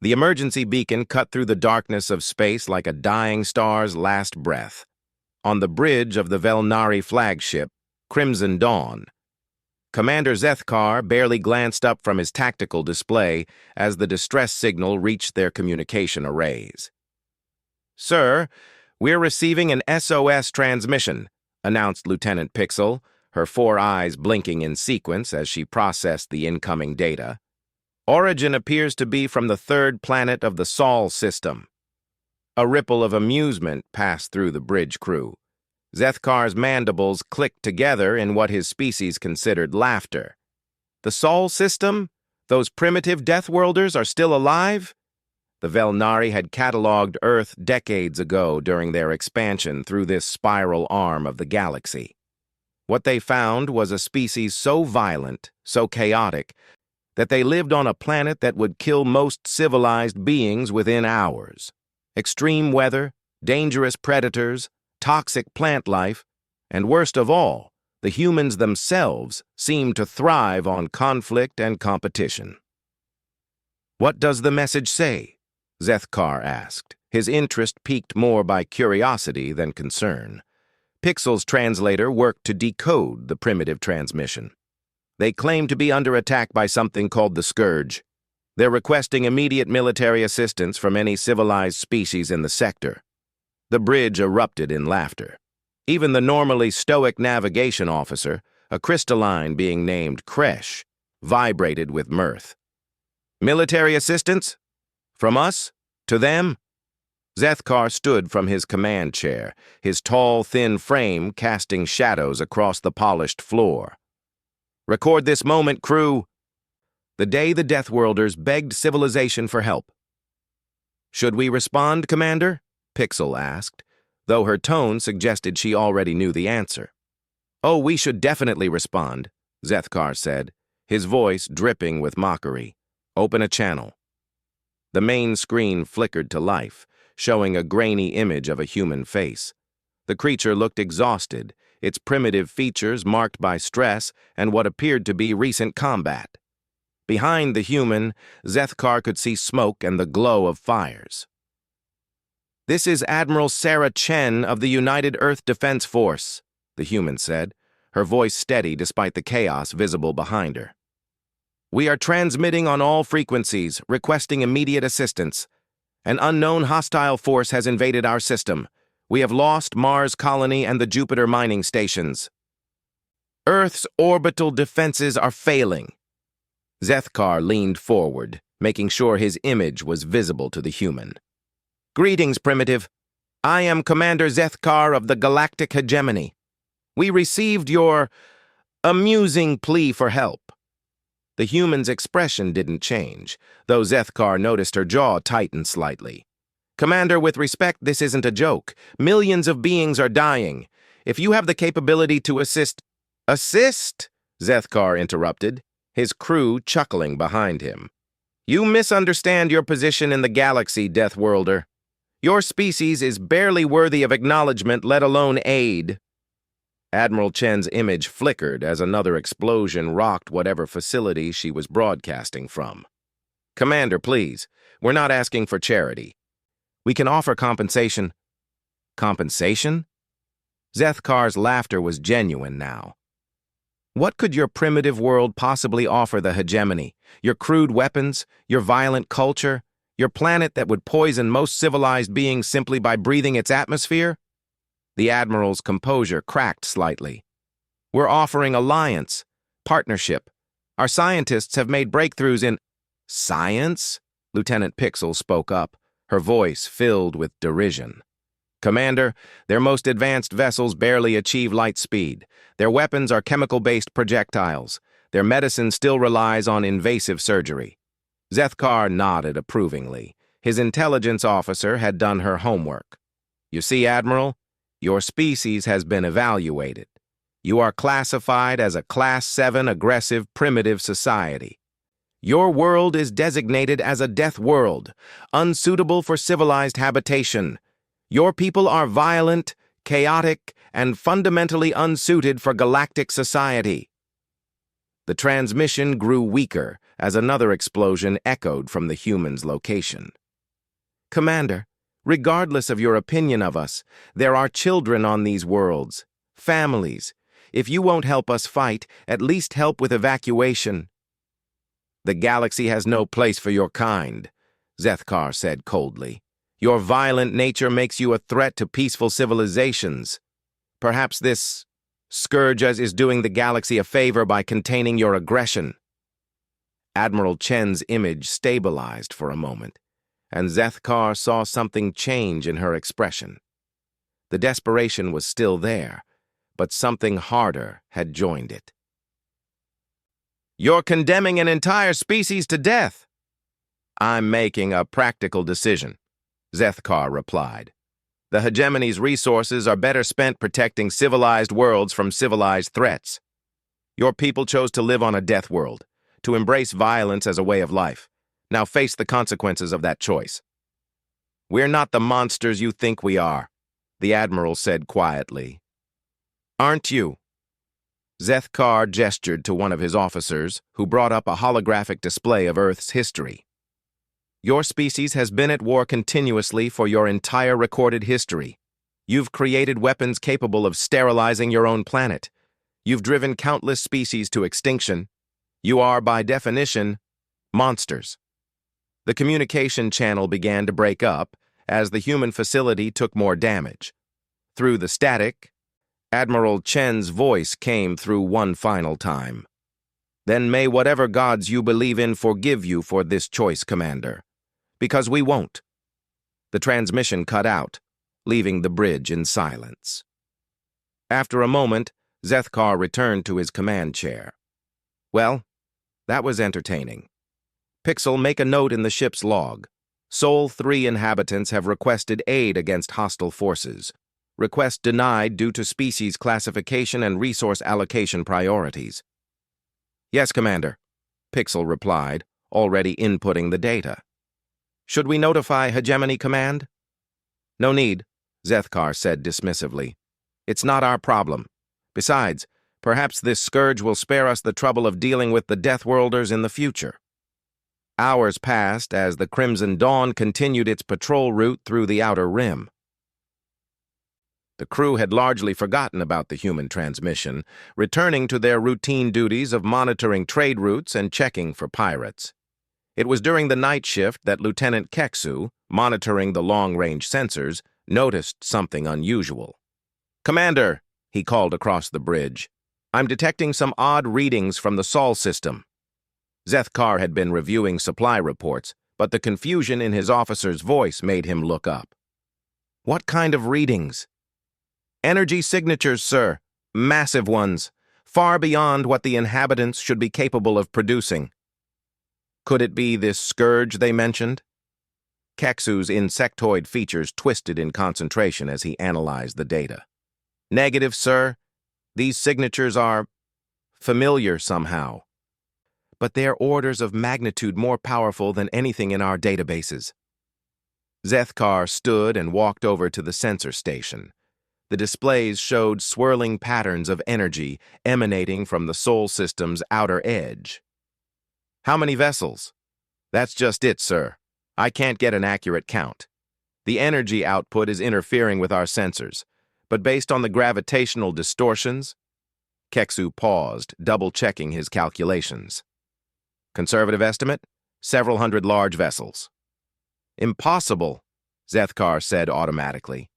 The emergency beacon cut through the darkness of space like a dying star's last breath. On the bridge of the Velnari flagship, Crimson Dawn, Commander Zethkar barely glanced up from his tactical display as the distress signal reached their communication arrays. "Sir, we're receiving an SOS transmission," announced Lieutenant Pixel, her 4 eyes blinking in sequence as she processed the incoming data. "Origin appears to be from the 3rd planet of the Sol system." A ripple of amusement passed through the bridge crew. Zethkar's mandibles clicked together in what his species considered laughter. "The Sol system? Those primitive Deathworlders are still alive?" The Velnari had catalogued Earth decades ago during their expansion through this spiral arm of the galaxy. What they found was a species so violent, so chaotic, that they lived on a planet that would kill most civilized beings within hours. Extreme weather, dangerous predators, toxic plant life, and worst of all, the humans themselves seemed to thrive on conflict and competition. "What does the message say?" Zethkar asked, his interest piqued more by curiosity than concern. Pixel's translator worked to decode the primitive transmission. "They claim to be under attack by something called the Scourge. They're requesting immediate military assistance from any civilized species in the sector." The bridge erupted in laughter. Even the normally stoic navigation officer, a crystalline being named Kresh, vibrated with mirth. "Military assistance? From us? To them?" Zethkar stood from his command chair, his tall, thin frame casting shadows across the polished floor. "Record this moment, crew. The day the Deathworlders begged civilization for help." "Should we respond, Commander?" Pixel asked, though her tone suggested she already knew the answer. "Oh, we should definitely respond," Zethkar said, his voice dripping with mockery. "Open a channel." The main screen flickered to life, showing a grainy image of a human face. The creature looked exhausted, its primitive features marked by stress and what appeared to be recent combat. Behind the human, Zethkar could see smoke and the glow of fires. "This is Admiral Sarah Chen of the United Earth Defense Force," the human said, her voice steady despite the chaos visible behind her. "We are transmitting on all frequencies, requesting immediate assistance. An unknown hostile force has invaded our system. We have lost Mars Colony and the Jupiter mining stations. Earth's orbital defenses are failing." Zethkar leaned forward, making sure his image was visible to the human. "Greetings, Primitive. I am Commander Zethkar of the Galactic Hegemony. We received your amusing plea for help." The human's expression didn't change, though Zethkar noticed her jaw tighten slightly. "Commander, with respect, this isn't a joke. Millions of beings are dying. If you have the capability to assist—" "Assist?" Zethkar interrupted, his crew chuckling behind him. "You misunderstand your position in the galaxy, Deathworlder. Your species is barely worthy of acknowledgement, let alone aid." Admiral Chen's image flickered as another explosion rocked whatever facility she was broadcasting from. "Commander, please, we're not asking for charity. We can offer compensation." "Compensation?" Zethkar's laughter was genuine now. "What could your primitive world possibly offer the hegemony? Your crude weapons? Your violent culture? Your planet that would poison most civilized beings simply by breathing its atmosphere?" The Admiral's composure cracked slightly. "We're offering alliance, partnership. Our scientists have made breakthroughs in—" "Science?" Lieutenant Pixel spoke up, her voice filled with derision. "Commander, their most advanced vessels barely achieve light speed. Their weapons are chemical-based projectiles. Their medicine still relies on invasive surgery." Zethkar nodded approvingly. His intelligence officer had done her homework. "You see, Admiral, your species has been evaluated. You are classified as a Class 7 aggressive primitive society. Your world is designated as a death world, unsuitable for civilized habitation. Your people are violent, chaotic, and fundamentally unsuited for galactic society." The transmission grew weaker as another explosion echoed from the human's location. Commander, regardless of your opinion of us, there are children on these worlds, families. If you won't help us fight, at least help with evacuation. The galaxy has no place for your kind, Zethkar said coldly. Your violent nature makes you a threat to peaceful civilizations. Perhaps this scourge is doing the galaxy a favor by containing your aggression. Admiral Chen's image stabilized for a moment, and Zethkar saw something change in her expression. The desperation was still there, but something harder had joined it. You're condemning an entire species to death. I'm making a practical decision, Zethkar replied. The hegemony's resources are better spent protecting civilized worlds from civilized threats. Your people chose to live on a death world, to embrace violence as a way of life. Now face the consequences of that choice. We're not the monsters you think we are, the Admiral said quietly. Aren't you? Zethkar gestured to one of his officers, who brought up a holographic display of Earth's history. Your species has been at war continuously for your entire recorded history. You've created weapons capable of sterilizing your own planet. You've driven countless species to extinction. You are, by definition, monsters. The communication channel began to break up as the human facility took more damage. Through the static, Admiral Chen's voice came through one final time. Then may whatever gods you believe in forgive you for this choice, Commander. Because we won't. The transmission cut out, leaving the bridge in silence. After a moment, Zethkar returned to his command chair. Well, that was entertaining. Pixel, make a note in the ship's log. Sol 3 inhabitants have requested aid against hostile forces. Request denied due to species classification and resource allocation priorities. Yes, Commander, Pixel replied, already inputting the data. Should we notify Hegemony Command? No need, Zethkar said dismissively. It's not our problem. Besides, perhaps this scourge will spare us the trouble of dealing with the Deathworlders in the future. Hours passed as the Crimson Dawn continued its patrol route through the Outer Rim. The crew had largely forgotten about the human transmission, returning to their routine duties of monitoring trade routes and checking for pirates. It was during the night shift that Lieutenant Keksu, monitoring the long-range sensors, noticed something unusual. Commander, he called across the bridge, I'm detecting some odd readings from the Sol system. Zethkar had been reviewing supply reports, but the confusion in his officer's voice made him look up. What kind of readings? Energy signatures, sir. Massive ones. Far beyond what the inhabitants should be capable of producing. Could it be this scourge they mentioned? Keksu's insectoid features twisted in concentration as he analyzed the data. Negative, sir. These signatures are familiar somehow. But they're orders of magnitude more powerful than anything in our databases. Zethkar stood and walked over to the sensor station. The displays showed swirling patterns of energy emanating from the Sol system's outer edge. How many vessels? That's just it, sir. I can't get an accurate count. The energy output is interfering with our sensors, but based on the gravitational distortions... Keksu paused, double-checking his calculations. Conservative estimate? Several hundred large vessels. Impossible, Zethkar said automatically.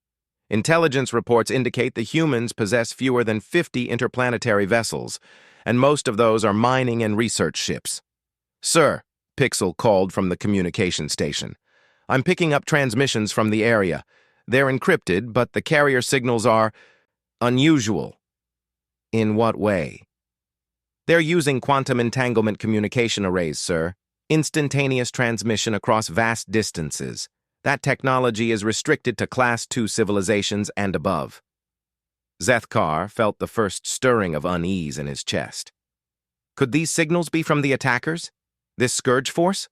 Intelligence reports indicate the humans possess fewer than 50 interplanetary vessels, and most of those are mining and research ships. Sir, Pixel called from the communication station. I'm picking up transmissions from the area. They're encrypted, but the carrier signals are unusual. In what way? They're using quantum entanglement communication arrays, sir. Instantaneous transmission across vast distances. That technology is restricted to Class II civilizations and above. Zethkar felt the first stirring of unease in his chest. Could these signals be from the attackers? This scourge force?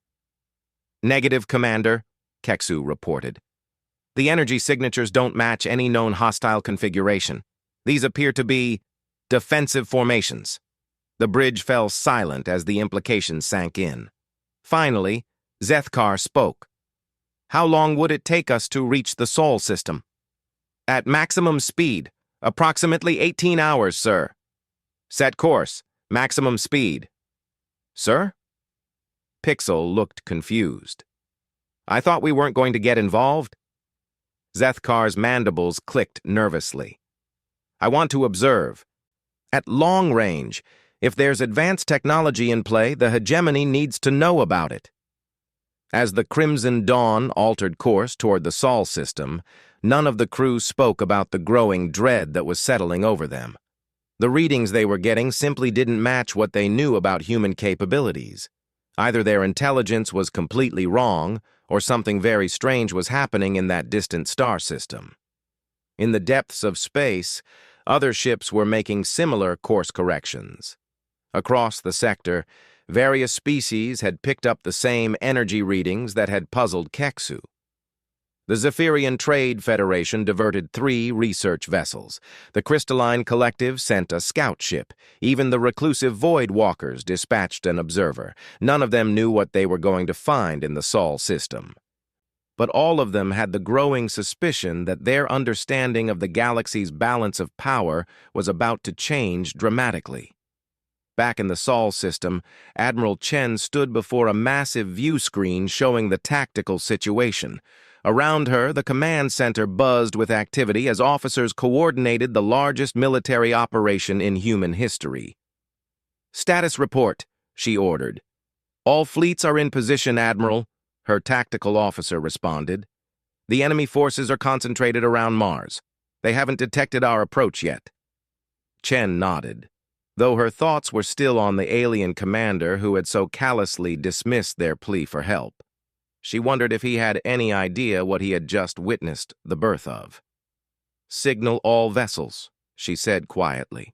Negative, Commander, Keksu reported. The energy signatures don't match any known hostile configuration. These appear to be defensive formations. The bridge fell silent as the implications sank in. Finally, Zethkar spoke. How long would it take us to reach the Sol system? At maximum speed, approximately 18 hours, sir. Set course, maximum speed. Sir? Pixel looked confused. I thought we weren't going to get involved. Zethkar's mandibles clicked nervously. I want to observe. At long range, if there's advanced technology in play, the hegemony needs to know about it. As the Crimson Dawn altered course toward the Sol system, none of the crew spoke about the growing dread that was settling over them. The readings they were getting simply didn't match what they knew about human capabilities. Either their intelligence was completely wrong, or something very strange was happening in that distant star system. In the depths of space, other ships were making similar course corrections. Across the sector, various species had picked up the same energy readings that had puzzled Keksu. The Zephyrian Trade Federation diverted 3 research vessels. The Crystalline Collective sent a scout ship. Even the reclusive Void Walkers dispatched an observer. None of them knew what they were going to find in the Sol system. But all of them had the growing suspicion that their understanding of the galaxy's balance of power was about to change dramatically. Back in the Sol system, Admiral Chen stood before a massive view screen showing the tactical situation. Around her, the command center buzzed with activity as officers coordinated the largest military operation in human history. Status report, she ordered. All fleets are in position, Admiral, her tactical officer responded. The enemy forces are concentrated around Mars. They haven't detected our approach yet. Chen nodded, though her thoughts were still on the alien commander who had so callously dismissed their plea for help. She wondered if he had any idea what he had just witnessed the birth of. Signal all vessels, she said quietly.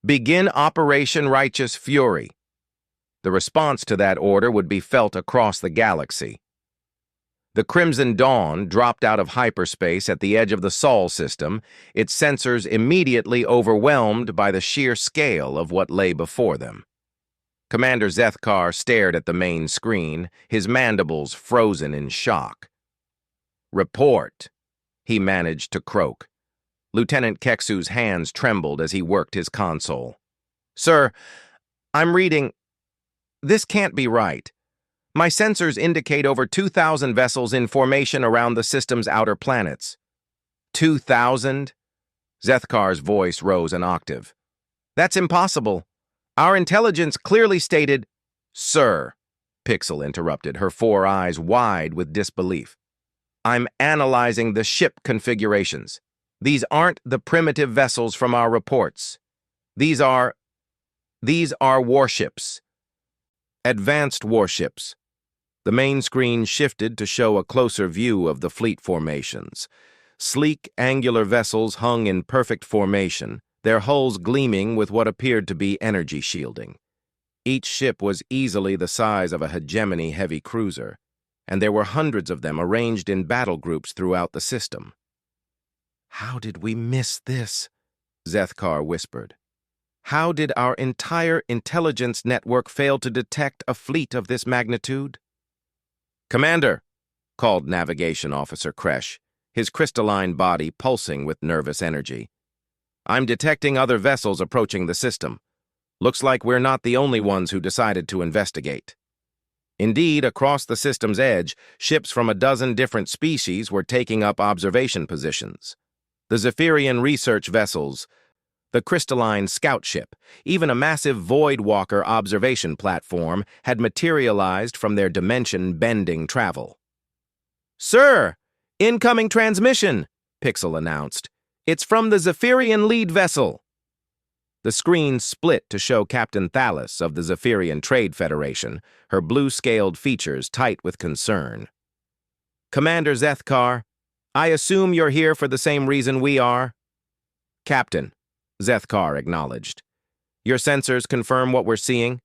Begin Operation Righteous Fury. The response to that order would be felt across the galaxy. The Crimson Dawn dropped out of hyperspace at the edge of the Sol system, its sensors immediately overwhelmed by the sheer scale of what lay before them. Commander Zethkar stared at the main screen, his mandibles frozen in shock. Report, he managed to croak. Lieutenant Keksu's hands trembled as he worked his console. Sir, I'm reading. This can't be right. My sensors indicate over 2,000 vessels in formation around the system's outer planets. 2,000? Zethkar's voice rose an octave. That's impossible. Our intelligence clearly stated, Sir, Pixel interrupted, her 4 eyes wide with disbelief. I'm analyzing the ship configurations. These aren't the primitive vessels from our reports. These are warships. Advanced warships. The main screen shifted to show a closer view of the fleet formations. Sleek, angular vessels hung in perfect formation, their hulls gleaming with what appeared to be energy shielding. Each ship was easily the size of a hegemony heavy cruiser, and there were hundreds of them arranged in battle groups throughout the system. How did we miss this? Zethkar whispered. How did our entire intelligence network fail to detect a fleet of this magnitude? Commander, called Navigation Officer Kresh, his crystalline body pulsing with nervous energy. I'm detecting other vessels approaching the system. Looks like we're not the only ones who decided to investigate. Indeed, across the system's edge, ships from a dozen different species were taking up observation positions. The Zephyrian research vessels, the crystalline scout ship, even a massive Void Walker observation platform had materialized from their dimension-bending travel. Sir, incoming transmission, Pixel announced. It's from the Zephyrian lead vessel. The screen split to show Captain Thalas of the Zephyrian Trade Federation, her blue-scaled features tight with concern. Commander Zethkar, I assume you're here for the same reason we are? Captain, Zethkar acknowledged. Your sensors confirm what we're seeing?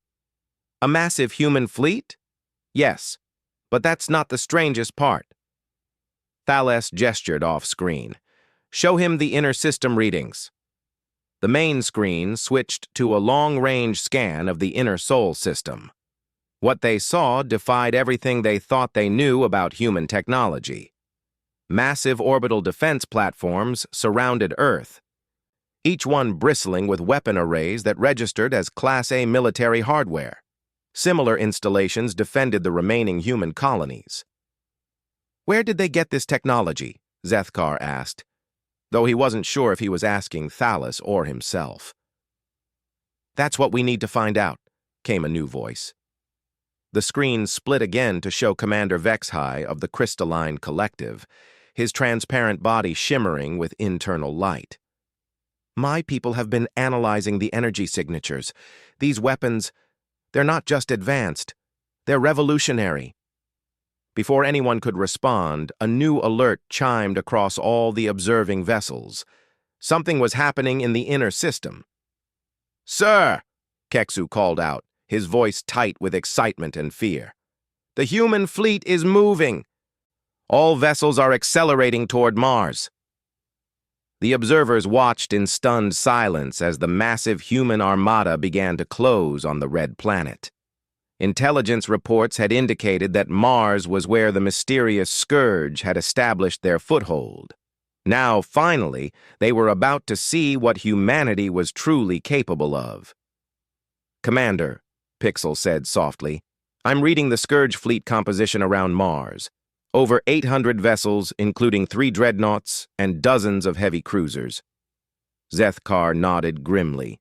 A massive human fleet? Yes, but that's not the strangest part. Thalas gestured off-screen. Show him the inner system readings. The main screen switched to a long-range scan of the inner Sol system. What they saw defied everything they thought they knew about human technology. Massive orbital defense platforms surrounded Earth, each one bristling with weapon arrays that registered as Class A military hardware. Similar installations defended the remaining human colonies. "Where did they get this technology?" Zethkar asked, though he wasn't sure if he was asking Thalas or himself. "That's what we need to find out," came a new voice. The screen split again to show Commander Vexhai of the Crystalline Collective, his transparent body shimmering with internal light. "My people have been analyzing the energy signatures. These weapons, they're not just advanced, they're revolutionary." Before anyone could respond, a new alert chimed across all the observing vessels. Something was happening in the inner system. "Sir!" Keksu called out, his voice tight with excitement and fear. "The human fleet is moving! All vessels are accelerating toward Mars." The observers watched in stunned silence as the massive human armada began to close on the red planet. Intelligence reports had indicated that Mars was where the mysterious Scourge had established their foothold. Now, finally, they were about to see what humanity was truly capable of. "Commander," Pixel said softly, "I'm reading the Scourge fleet composition around Mars. Over 800 vessels, including 3 dreadnoughts and dozens of heavy cruisers." Zethkar nodded grimly.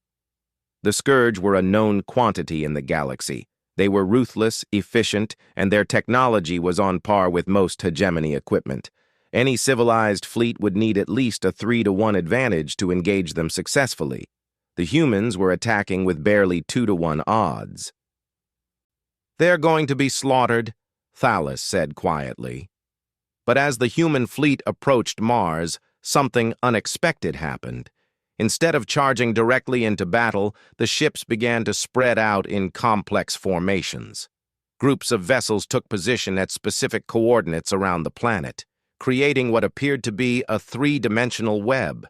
The Scourge were a known quantity in the galaxy. They were ruthless, efficient, and their technology was on par with most hegemony equipment. Any civilized fleet would need at least a 3-to-1 advantage to engage them successfully. The humans were attacking with barely 2-to-1 odds. "They're going to be slaughtered," Thalas said quietly. But as the human fleet approached Mars, something unexpected happened. Instead of charging directly into battle, the ships began to spread out in complex formations. Groups of vessels took position at specific coordinates around the planet, creating what appeared to be a 3-dimensional web.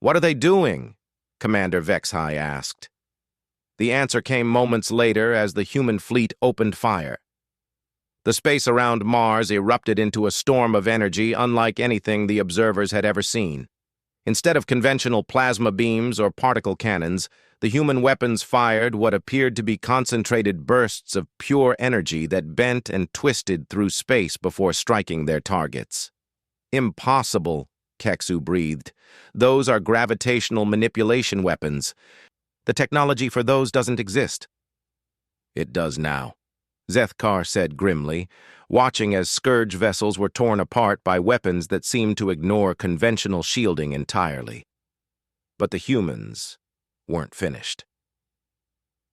"What are they doing?" Commander Vexhai asked. The answer came moments later as the human fleet opened fire. The space around Mars erupted into a storm of energy unlike anything the observers had ever seen. Instead of conventional plasma beams or particle cannons, the human weapons fired what appeared to be concentrated bursts of pure energy that bent and twisted through space before striking their targets. "Impossible," Keksu breathed. "Those are gravitational manipulation weapons. The technology for those doesn't exist." "It does now," Zethkar said grimly, watching as Scourge vessels were torn apart by weapons that seemed to ignore conventional shielding entirely. But the humans weren't finished.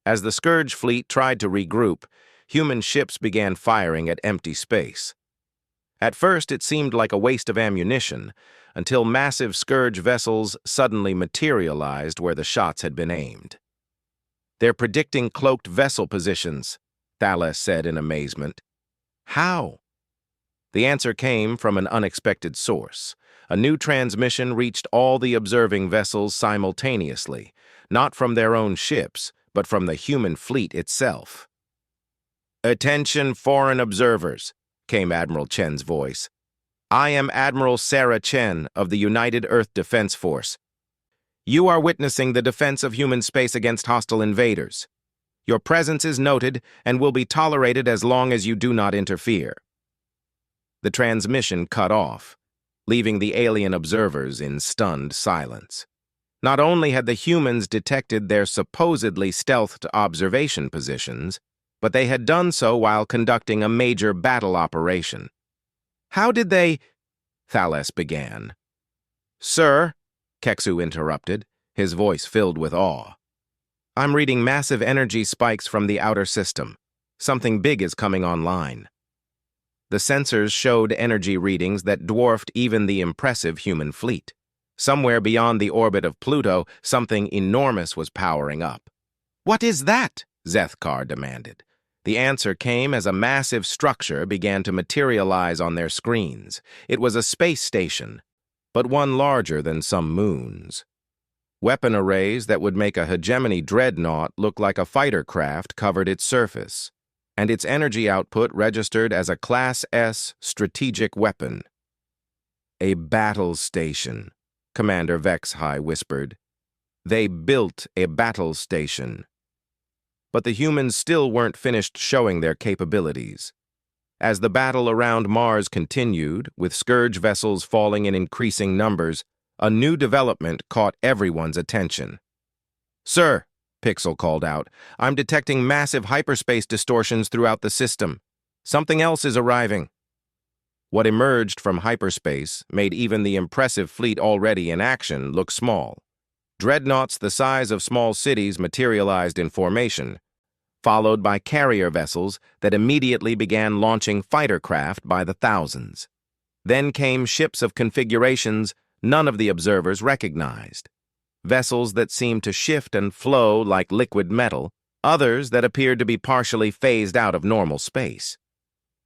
As the Scourge fleet tried to regroup, human ships began firing at empty space. At first, it seemed like a waste of ammunition, until massive Scourge vessels suddenly materialized where the shots had been aimed. "They're predicting cloaked vessel positions," Thalas said in amazement. "How?" The answer came from an unexpected source. A new transmission reached all the observing vessels simultaneously, not from their own ships, but from the human fleet itself. "Attention, foreign observers," came Admiral Chen's voice. "I am Admiral Sarah Chen of the United Earth Defense Force. You are witnessing the defense of human space against hostile invaders. Your presence is noted and will be tolerated as long as you do not interfere." The transmission cut off, leaving the alien observers in stunned silence. Not only had the humans detected their supposedly stealthed observation positions, but they had done so while conducting a major battle operation. "How did they—" Thalas began. "Sir," Keksu interrupted, his voice filled with awe. "I'm reading massive energy spikes from the outer system. Something big is coming online." The sensors showed energy readings that dwarfed even the impressive human fleet. Somewhere beyond the orbit of Pluto, something enormous was powering up. "What is that?" Zethkar demanded. The answer came as a massive structure began to materialize on their screens. It was a space station, but one larger than some moons. Weapon arrays that would make a hegemony dreadnought look like a fighter craft covered its surface, and its energy output registered as a Class S strategic weapon. "A battle station," Commander Vexhai whispered. "They built a battle station." But the humans still weren't finished showing their capabilities. As the battle around Mars continued, with scourge vessels falling in increasing numbers, a new development caught everyone's attention. "Sir," Pixel called out, "I'm detecting massive hyperspace distortions throughout the system. Something else is arriving." What emerged from hyperspace made even the impressive fleet already in action look small. Dreadnoughts the size of small cities materialized in formation, followed by carrier vessels that immediately began launching fighter craft by the thousands. Then came ships of configurations none of the observers recognized. Vessels that seemed to shift and flow like liquid metal, others that appeared to be partially phased out of normal space.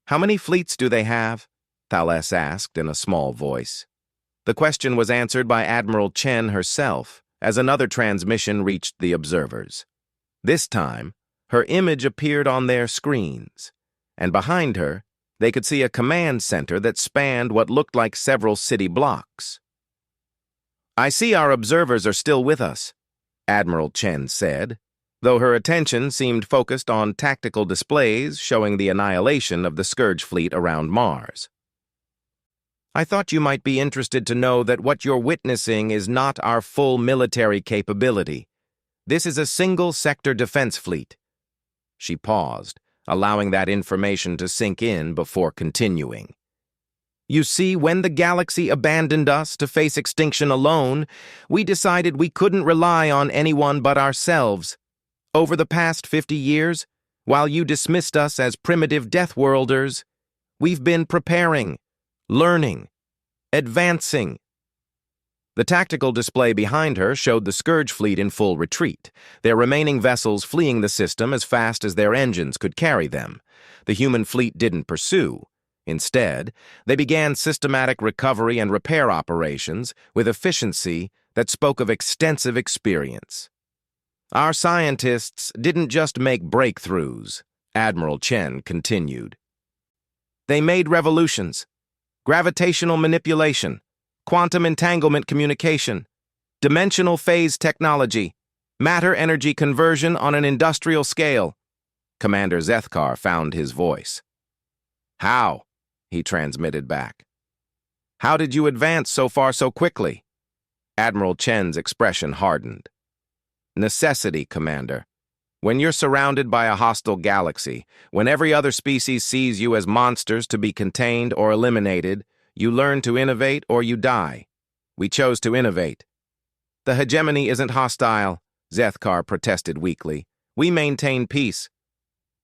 "How many fleets do they have?" Thales asked in a small voice. The question was answered by Admiral Chen herself as another transmission reached the observers. This time, her image appeared on their screens, and behind her, they could see a command center that spanned what looked like several city blocks. "I see our observers are still with us," Admiral Chen said, though her attention seemed focused on tactical displays showing the annihilation of the Scourge fleet around Mars. "I thought you might be interested to know that what you're witnessing is not our full military capability. This is a single-sector defense fleet." She paused, allowing that information to sink in before continuing. "You see, when the galaxy abandoned us to face extinction alone, we decided we couldn't rely on anyone but ourselves. Over the past 50 years, while you dismissed us as primitive Deathworlders, we've been preparing, learning, advancing." The tactical display behind her showed the Scourge fleet in full retreat, their remaining vessels fleeing the system as fast as their engines could carry them. The human fleet didn't pursue. Instead, they began systematic recovery and repair operations with efficiency that spoke of extensive experience. "Our scientists didn't just make breakthroughs," Admiral Chen continued. "They made revolutions. Gravitational manipulation, quantum entanglement communication, dimensional phase technology, matter-energy conversion on an industrial scale." Commander Zethkar found his voice. "How?" he transmitted back. "How did you advance so far so quickly?" Admiral Chen's expression hardened. "Necessity, Commander. When you're surrounded by a hostile galaxy, when every other species sees you as monsters to be contained or eliminated, you learn to innovate or you die. We chose to innovate." "The hegemony isn't hostile," Zethkar protested weakly. "We maintain peace."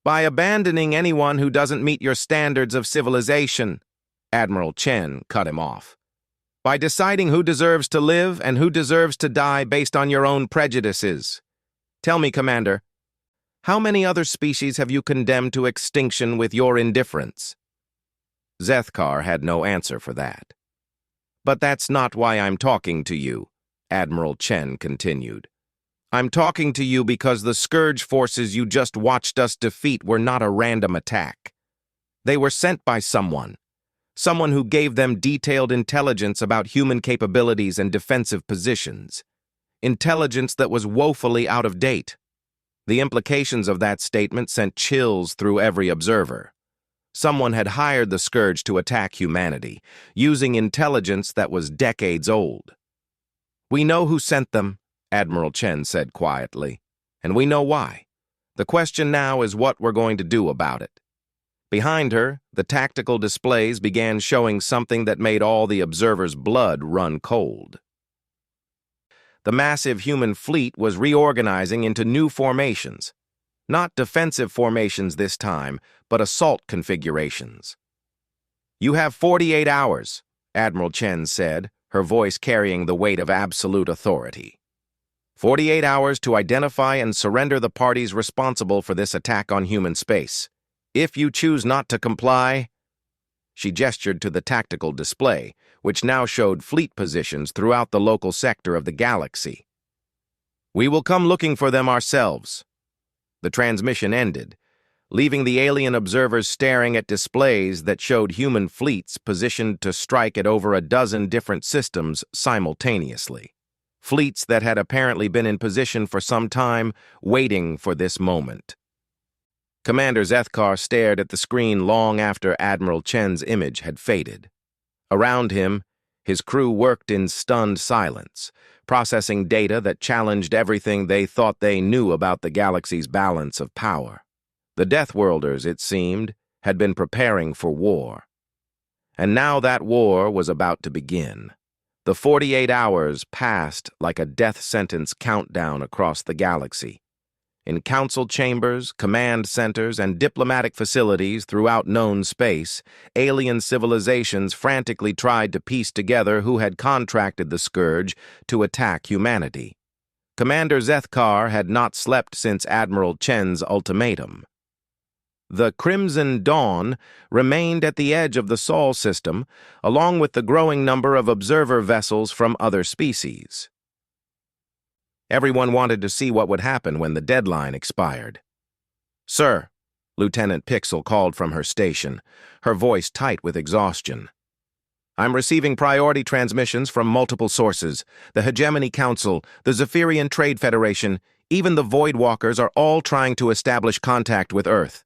"By abandoning anyone who doesn't meet your standards of civilization," Admiral Chen cut him off. "By deciding who deserves to live and who deserves to die based on your own prejudices. Tell me, Commander, how many other species have you condemned to extinction with your indifference?" Zethkar had no answer for that. "But that's not why I'm talking to you," Admiral Chen continued. "I'm talking to you because the Scourge forces you just watched us defeat were not a random attack. They were sent by someone who gave them detailed intelligence about human capabilities and defensive positions. Intelligence that was woefully out of date. The implications of that statement sent chills through every observer. Someone had hired the Scourge to attack humanity, using intelligence that was decades old. "We know who sent them," Admiral Chen said quietly, "and we know why. The question now is what we're going to do about it." Behind her, the tactical displays began showing something that made all the observers' blood run cold. The massive human fleet was reorganizing into new formations. Not defensive formations this time, but assault configurations. "You have 48 hours, Admiral Chen said, her voice carrying the weight of absolute authority. 48 hours to identify and surrender the parties responsible for this attack on human space. If you choose not to comply..." She gestured to the tactical display, which now showed fleet positions throughout the local sector of the galaxy. We will come looking for them ourselves. The transmission ended, leaving the alien observers staring at displays that showed human fleets positioned to strike at over a dozen different systems simultaneously. Fleets that had apparently been in position for some time, waiting for this moment. Commander Zethkar stared at the screen long after Admiral Chen's image had faded. Around him, his crew worked in stunned silence, processing data that challenged everything they thought they knew about the galaxy's balance of power. The Deathworlders, it seemed, had been preparing for war. And now that war was about to begin. The 48 hours passed like a death sentence countdown across the galaxy. In council chambers, command centers, and diplomatic facilities throughout known space, alien civilizations frantically tried to piece together who had contracted the scourge to attack humanity. Commander Zethkar had not slept since Admiral Chen's ultimatum. The Crimson Dawn remained at the edge of the Sol system, along with the growing number of observer vessels from other species. Everyone wanted to see what would happen when the deadline expired. "Sir," Lieutenant Pixel called from her station, her voice tight with exhaustion. "I'm receiving priority transmissions from multiple sources. The Hegemony Council, the Zephyrian Trade Federation, even the Voidwalkers are all trying to establish contact with Earth."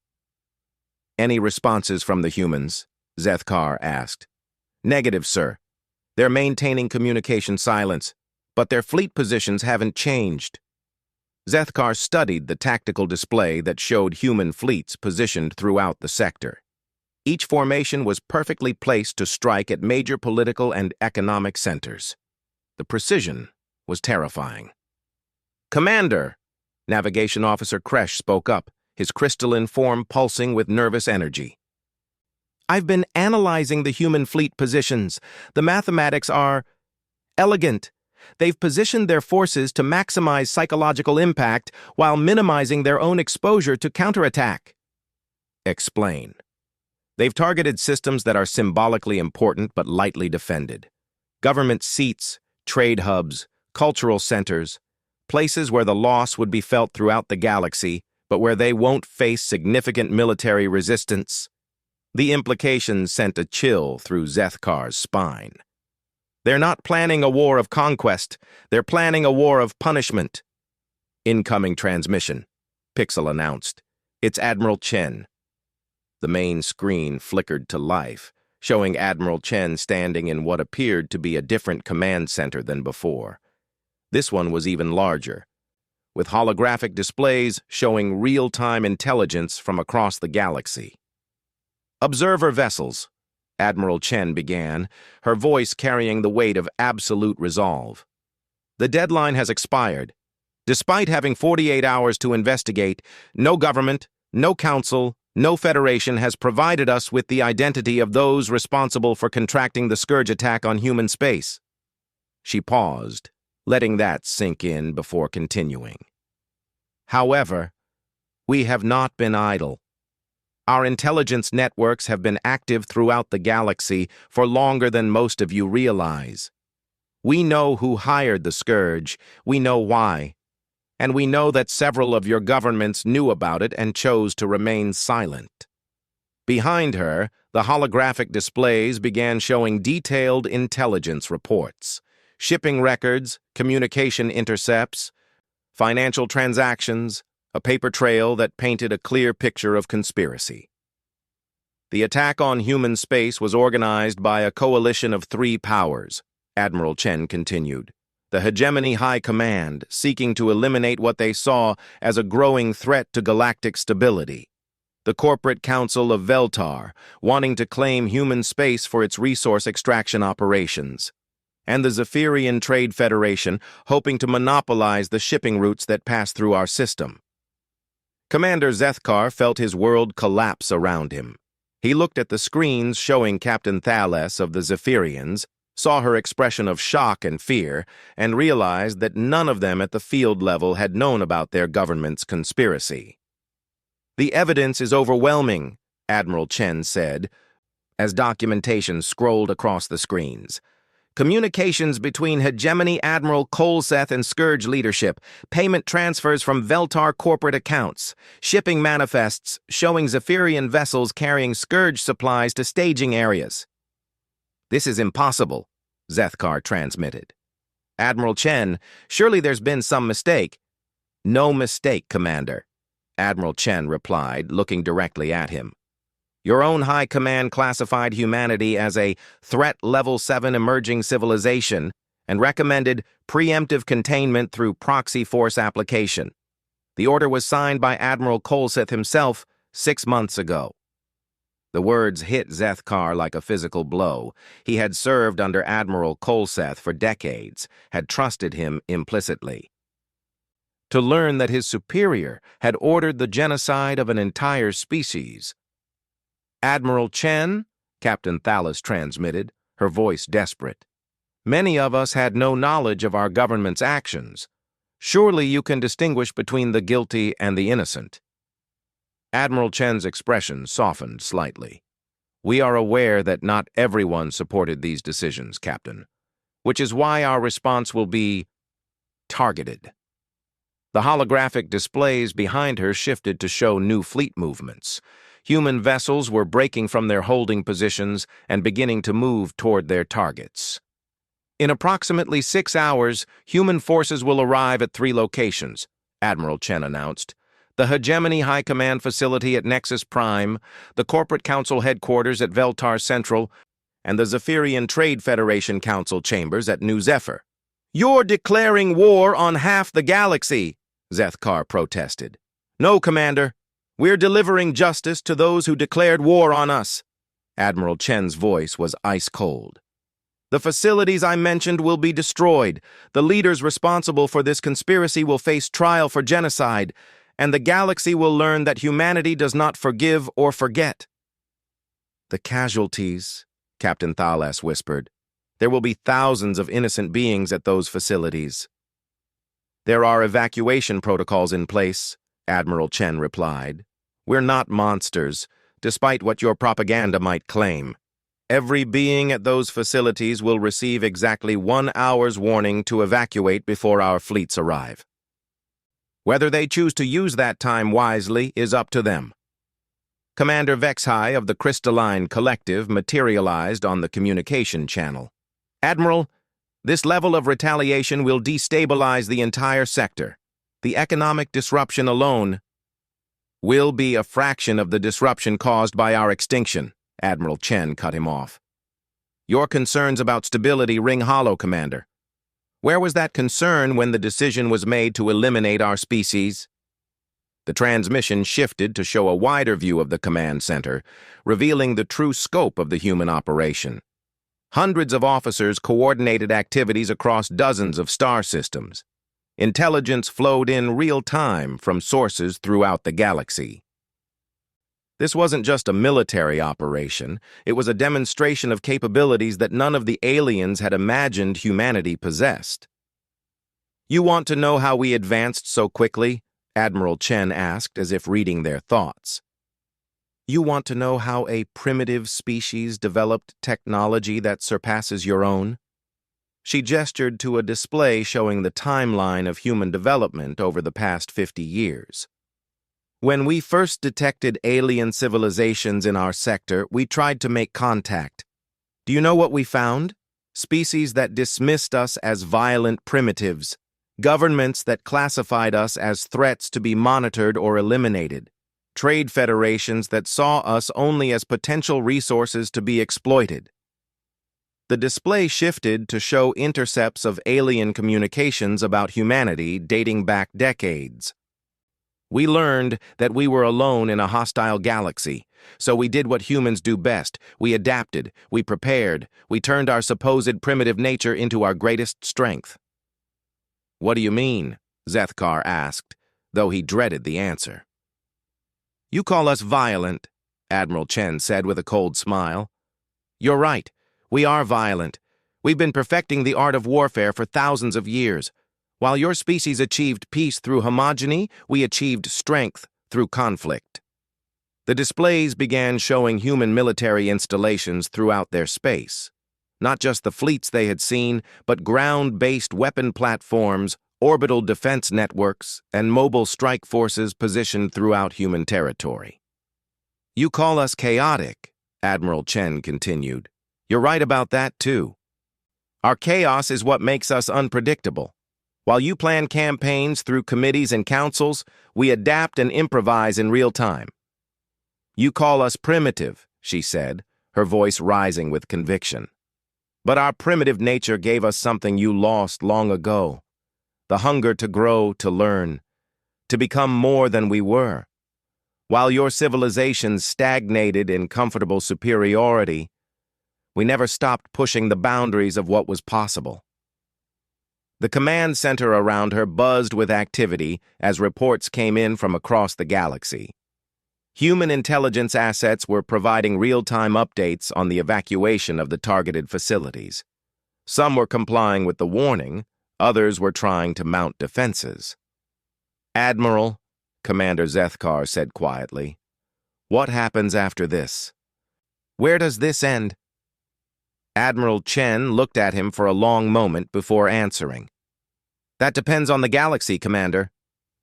"Any responses from the humans?" Zethkar asked. "Negative, sir. They're maintaining communication silence, but their fleet positions haven't changed." Zethkar studied the tactical display that showed human fleets positioned throughout the sector. Each formation was perfectly placed to strike at major political and economic centers. The precision was terrifying. "Commander!" Navigation Officer Kresh spoke up, his crystalline form pulsing with nervous energy. "I've been analyzing the human fleet positions. The mathematics are elegant. They've positioned their forces to maximize psychological impact while minimizing their own exposure to counterattack." "Explain." "They've targeted systems that are symbolically important but lightly defended. Government seats, trade hubs, cultural centers, places where the loss would be felt throughout the galaxy, but where they won't face significant military resistance." The implications sent a chill through Zethkar's spine. "They're not planning a war of conquest. They're planning a war of punishment." "Incoming transmission," Pixel announced. "It's Admiral Chen." The main screen flickered to life, showing Admiral Chen standing in what appeared to be a different command center than before. This one was even larger, with holographic displays showing real-time intelligence from across the galaxy. "Observer vessels," Admiral Chen began, her voice carrying the weight of absolute resolve. "The deadline has expired. Despite having 48 hours to investigate, no government, no council, no federation has provided us with the identity of those responsible for contracting the scourge attack on human space." She paused, letting that sink in before continuing. "However, we have not been idle. Our intelligence networks have been active throughout the galaxy for longer than most of you realize. We know who hired the scourge, we know why, and we know that several of your governments knew about it and chose to remain silent." Behind her, the holographic displays began showing detailed intelligence reports, shipping records, communication intercepts, financial transactions, a paper trail that painted a clear picture of conspiracy. "The attack on human space was organized by a coalition of 3 powers," Admiral Chen continued. "The Hegemony High Command, seeking to eliminate what they saw as a growing threat to galactic stability. The Corporate Council of Veltar, wanting to claim human space for its resource extraction operations. And the Zephyrian Trade Federation, hoping to monopolize the shipping routes that pass through our system." Commander Zethkar felt his world collapse around him. He looked at the screens showing Captain Thales of the Zephyrians, saw her expression of shock and fear, and realized that none of them at the field level had known about their government's conspiracy. "The evidence is overwhelming," Admiral Chen said, as documentation scrolled across the screens. Communications between Hegemony Admiral Kolseth and Scourge leadership. Payment transfers from Veltar corporate accounts. Shipping manifests showing Zephyrian vessels carrying Scourge supplies to staging areas. This is impossible, Zethkar transmitted. Admiral Chen, surely there's been some mistake. No mistake, Commander, Admiral Chen replied, looking directly at him. Your own High Command classified humanity as a threat level 7 emerging civilization and recommended preemptive containment through proxy force application. The order was signed by Admiral Kolseth himself 6 months ago. The words hit Zethkar like a physical blow. He had served under Admiral Kolseth for decades, had trusted him implicitly. To learn that his superior had ordered the genocide of an entire species. Admiral Chen, Captain Thalas transmitted, her voice desperate. Many of us had no knowledge of our government's actions. Surely you can distinguish between the guilty and the innocent. Admiral Chen's expression softened slightly. We are aware that not everyone supported these decisions, Captain, which is why our response will be targeted. The holographic displays behind her shifted to show new fleet movements. Human vessels were breaking from their holding positions and beginning to move toward their targets. In approximately 6 hours, human forces will arrive at 3 locations, Admiral Chen announced. The Hegemony High Command facility at Nexus Prime, the Corporate Council headquarters at Veltar Central, and the Zephyrian Trade Federation Council chambers at New Zephyr. You're declaring war on half the galaxy, Zethkar protested. No, Commander. We're delivering justice to those who declared war on us. Admiral Chen's voice was ice-cold. The facilities I mentioned will be destroyed. The leaders responsible for this conspiracy will face trial for genocide, and the galaxy will learn that humanity does not forgive or forget. The casualties, Captain Thalas whispered. There will be thousands of innocent beings at those facilities. There are evacuation protocols in place, Admiral Chen replied. We're not monsters, despite what your propaganda might claim. Every being at those facilities will receive exactly 1 hour's warning to evacuate before our fleets arrive. Whether they choose to use that time wisely is up to them. Commander Vexhai of the Crystalline Collective materialized on the communication channel. Admiral, this level of retaliation will destabilize the entire sector. The economic disruption alone will be a fraction of the disruption caused by our extinction, Admiral Chen cut him off. Your concerns about stability ring hollow, Commander. Where was that concern when the decision was made to eliminate our species? The transmission shifted to show a wider view of the command center, revealing the true scope of the human operation. Hundreds of officers coordinated activities across dozens of star systems. Intelligence flowed in real time from sources throughout the galaxy. This wasn't just a military operation, it was a demonstration of capabilities that none of the aliens had imagined humanity possessed. You want to know how we advanced so quickly? Admiral Chen asked, as if reading their thoughts. You want to know how a primitive species developed technology that surpasses your own? She gestured to a display showing the timeline of human development over the past 50 years. When we first detected alien civilizations in our sector, we tried to make contact. Do you know what we found? Species that dismissed us as violent primitives, governments that classified us as threats to be monitored or eliminated, trade federations that saw us only as potential resources to be exploited. The display shifted to show intercepts of alien communications about humanity dating back decades. We learned that we were alone in a hostile galaxy, so we did what humans do best. We adapted, we prepared, we turned our supposed primitive nature into our greatest strength. What do you mean? Zethkar asked, though he dreaded the answer. You call us violent, Admiral Chen said with a cold smile. You're right. We are violent. We've been perfecting the art of warfare for thousands of years. While your species achieved peace through homogeny, we achieved strength through conflict. The displays began showing human military installations throughout their space. Not just the fleets they had seen, but ground-based weapon platforms, orbital defense networks, and mobile strike forces positioned throughout human territory. "You call us chaotic," Admiral Chen continued. "You're right about that, too. Our chaos is what makes us unpredictable. While you plan campaigns through committees and councils, we adapt and improvise in real time." "You call us primitive," she said, her voice rising with conviction. "But our primitive nature gave us something you lost long ago. The hunger to grow, to learn, to become more than we were. While your civilizations stagnated in comfortable superiority, we never stopped pushing the boundaries of what was possible." The command center around her buzzed with activity as reports came in from across the galaxy. Human intelligence assets were providing real-time updates on the evacuation of the targeted facilities. Some were complying with the warning, others were trying to mount defenses. "Admiral," Commander Zethkar said quietly, "what happens after this? Where does this end?" Admiral Chen looked at him for a long moment before answering. "That depends on the galaxy, Commander.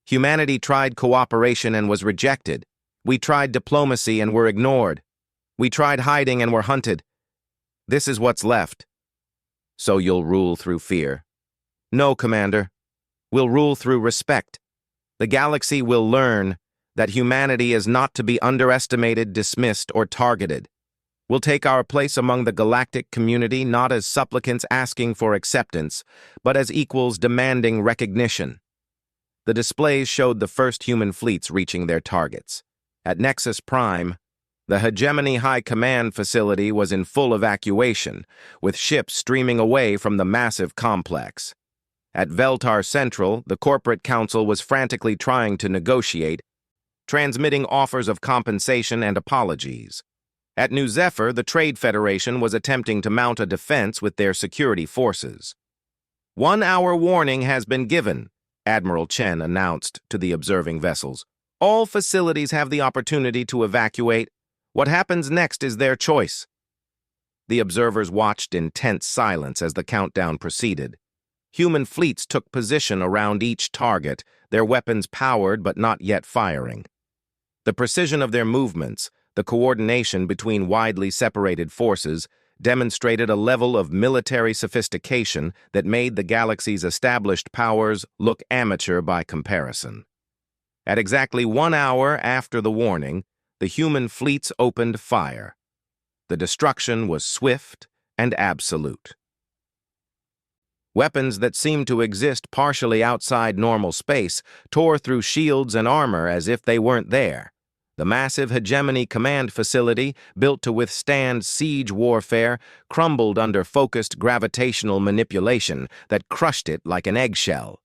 Humanity tried cooperation and was rejected. We tried diplomacy and were ignored. We tried hiding and were hunted. This is what's left." "So you'll rule through fear?" "No, Commander. We'll rule through respect. The galaxy will learn that humanity is not to be underestimated, dismissed, or targeted. We'll take our place among the galactic community not as supplicants asking for acceptance, but as equals demanding recognition." The displays showed the first human fleets reaching their targets. At Nexus Prime, the Hegemony High Command facility was in full evacuation, with ships streaming away from the massive complex. At Veltar Central, the corporate council was frantically trying to negotiate, transmitting offers of compensation and apologies. At New Zephyr, the Trade Federation was attempting to mount a defense with their security forces. "1-hour warning has been given," Admiral Chen announced to the observing vessels. "All facilities have the opportunity to evacuate. What happens next is their choice." The observers watched in tense silence as the countdown proceeded. Human fleets took position around each target, their weapons powered but not yet firing. The precision of their movements, the coordination between widely separated forces, demonstrated a level of military sophistication that made the galaxy's established powers look amateur by comparison. At exactly 1 hour after the warning, the human fleets opened fire. The destruction was swift and absolute. Weapons that seemed to exist partially outside normal space tore through shields and armor as if they weren't there. The massive Hegemony Command facility, built to withstand siege warfare, crumbled under focused gravitational manipulation that crushed it like an eggshell.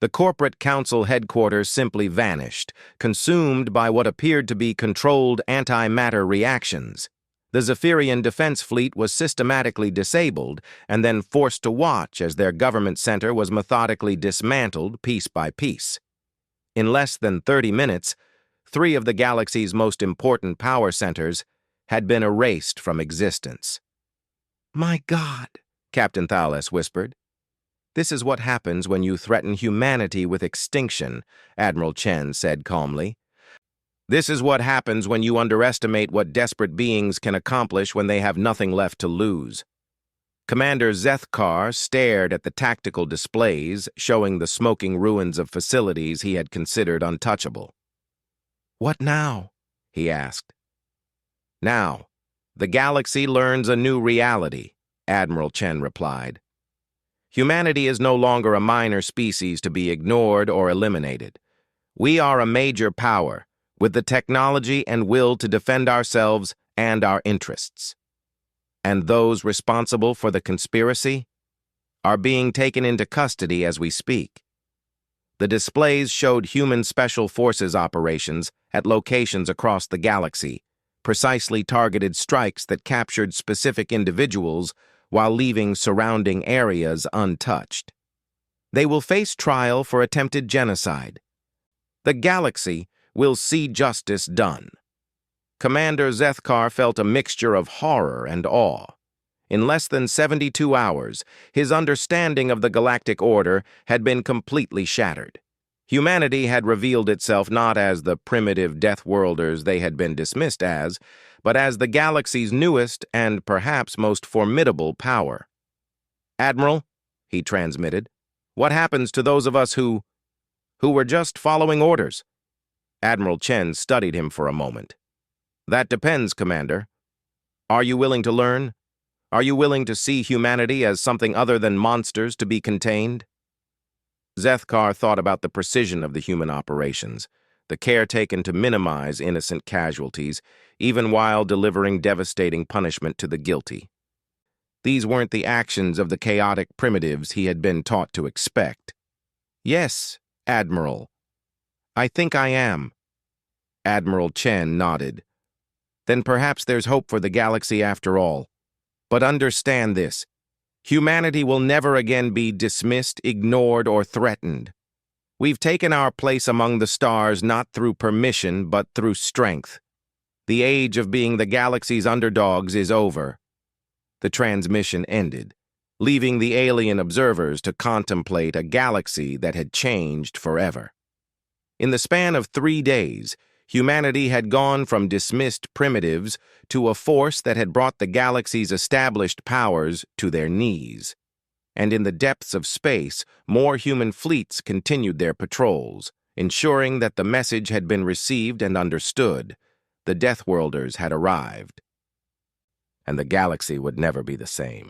The corporate council headquarters simply vanished, consumed by what appeared to be controlled antimatter reactions. The Zephyrian defense fleet was systematically disabled and then forced to watch as their government center was methodically dismantled piece by piece. In less than 30 minutes, 3 of the galaxy's most important power centers had been erased from existence. "My God," Captain Thales whispered. "This is what happens when you threaten humanity with extinction," Admiral Chen said calmly. "This is what happens when you underestimate what desperate beings can accomplish when they have nothing left to lose." Commander Zethkar stared at the tactical displays showing the smoking ruins of facilities he had considered untouchable. "What now?" he asked. "Now, the galaxy learns a new reality," Admiral Chen replied. "Humanity is no longer a minor species to be ignored or eliminated. We are a major power, with the technology and will to defend ourselves and our interests. And those responsible for the conspiracy are being taken into custody as we speak." The displays showed human special forces operations at locations across the galaxy, precisely targeted strikes that captured specific individuals while leaving surrounding areas untouched. They will face trial for attempted genocide. The galaxy will see justice done. Commander Zethkar felt a mixture of horror and awe. In less than 72 hours, his understanding of the galactic order had been completely shattered. Humanity had revealed itself not as the primitive Deathworlders they had been dismissed as, but as the galaxy's newest and perhaps most formidable power. "Admiral," he transmitted, "what happens to those of us who were just following orders?" Admiral Chen studied him for a moment. "That depends, Commander. Are you willing to learn? Are you willing to see humanity as something other than monsters to be contained?" Zethkar thought about the precision of the human operations, the care taken to minimize innocent casualties, even while delivering devastating punishment to the guilty. These weren't the actions of the chaotic primitives he had been taught to expect. "Yes, Admiral. I think I am." Admiral Chen nodded. "Then perhaps there's hope for the galaxy after all. But understand this. Humanity will never again be dismissed, ignored, or threatened. We've taken our place among the stars not through permission, but through strength. The age of being the galaxy's underdogs is over." The transmission ended, leaving the alien observers to contemplate a galaxy that had changed forever. In the span of 3 days, humanity had gone from dismissed primitives to a force that had brought the galaxy's established powers to their knees. And in the depths of space, more human fleets continued their patrols, ensuring that the message had been received and understood. The Deathworlders had arrived. And the galaxy would never be the same.